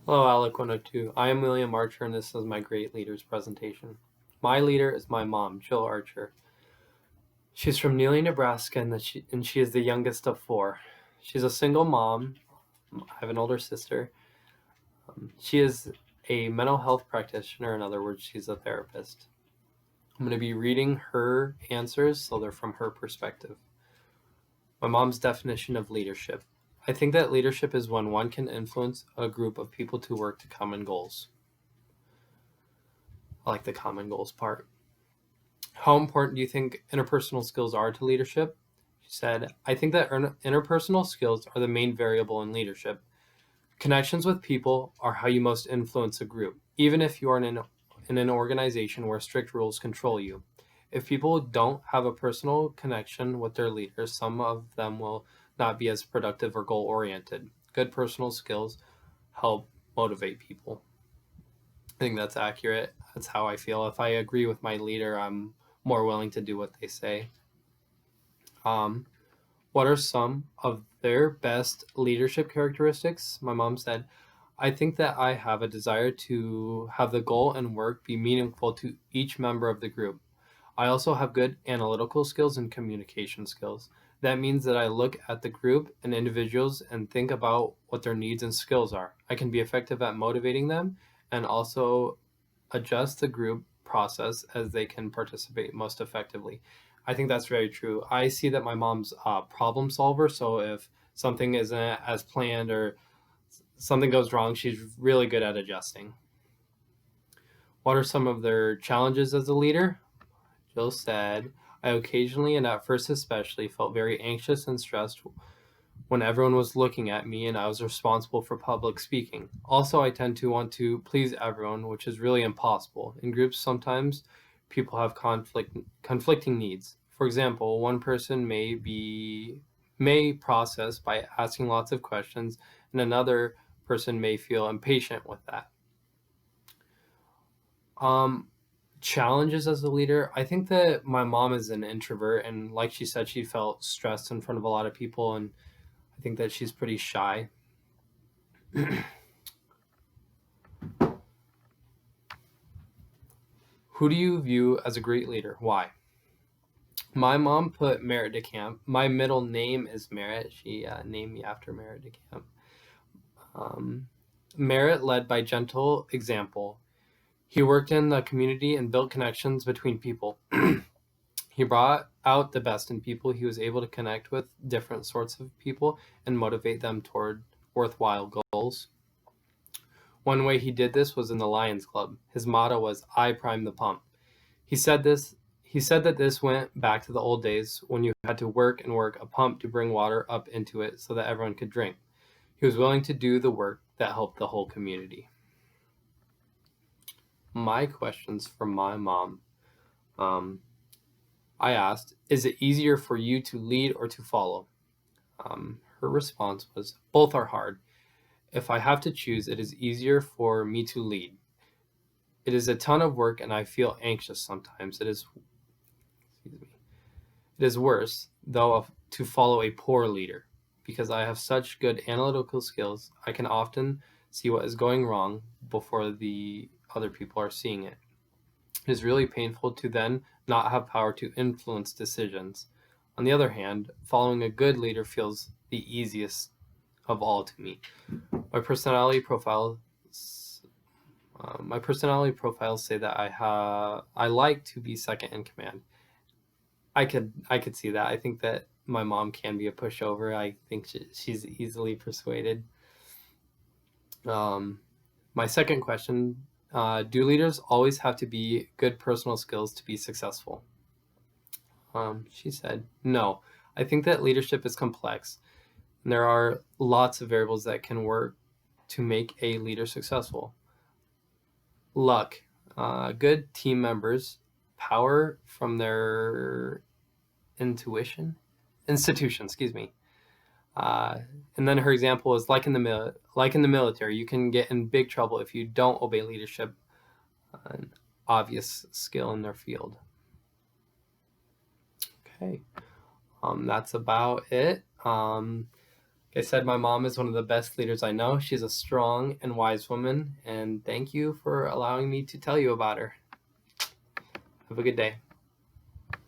Hello, Alec 102. I am William Archer, and this is my Great Leaders presentation. My leader is my mom, Jill Archer. She's from Neely, Nebraska, and she is the youngest of four. She's a single mom. I have an older sister. She is a mental health practitioner. In other words, she's a therapist. I'm going to be reading her answers, so they're from her perspective. My mom's definition of leadership. I think that leadership is when one can influence a group of people to work to common goals. I like the common goals part. How important do you think interpersonal skills are to leadership? She said, I think that interpersonal skills are the main variable in leadership. Connections with people are how you most influence a group, even if you are in an organization where strict rules control you. If people don't have a personal connection with their leaders, some of them will not be as productive or goal oriented. Good personal skills help motivate people. I think that's accurate. That's how I feel. If I agree with my leader, I'm more willing to do what they say. Um, what are some of their best leadership characteristics? My mom said, I think that I have a desire to have the goal and work be meaningful to each member of the group. I also have good analytical skills and communication skills. That means that I look at the group and individuals and think about what their needs and skills are. I can be effective at motivating them and also adjust the group process as they can participate most effectively. I think that's very true. I see that my mom's a problem solver, so if something isn't as planned or something goes wrong, she's really good at adjusting. What are some of their challenges as a leader? Jill said, I occasionally and at first especially felt very anxious and stressed when everyone was looking at me and I was responsible for public speaking. Also, I tend to want to please everyone, which is really impossible. In groups, sometimes people have conflicting needs. For example, one person may process by asking lots of questions, and another person may feel impatient with that. Um, Challenges as a leader. I think that my mom is an introvert, and like she said, she felt stressed in front of a lot of people, and I think that she's pretty shy. Who do you view as a great leader? Why? My mom put Merritt DeCamp. My middle name is Merritt. She named me after Merritt DeCamp. Um, Merritt led by gentle example. He worked in the community and built connections between people. He brought out the best in people. He was able to connect with different sorts of people and motivate them toward worthwhile goals. One way he did this was in the Lions Club. His motto was "I prime the pump." He said this he said that this went back to the old days when you had to work and work a pump to bring water up into it so that everyone could drink. He was willing to do the work that helped the whole community. My questions from my mom. Um, I asked, is it easier for you to lead or to follow? Her response was, both are hard. If I have to choose, it is easier for me to lead. It is a ton of work and I feel anxious sometimes. Excuse me. It is worse, though, to follow a poor leader. Because I have such good analytical skills, I can often see what is going wrong before the other people are seeing it. It is really painful to then not have power to influence decisions. On the other hand, following a good leader feels the easiest of all to me. My personality profiles say that I like to be second in command. I could see that. I think that my mom can be a pushover. I think she's easily persuaded. Um, my second question: do leaders always have to be good personal skills to be successful? She said, no. I think that leadership is complex, and there are lots of variables that can work to make a leader successful. Luck, good team members, power from their institution, excuse me. Uh, and then her example is like in the military, you can get in big trouble if you don't obey leadership, an obvious skill in their field. Okay, that's about it. Like I said, my mom is one of the best leaders I know. She's a strong and wise woman, and thank you for allowing me to tell you about her. Have a good day.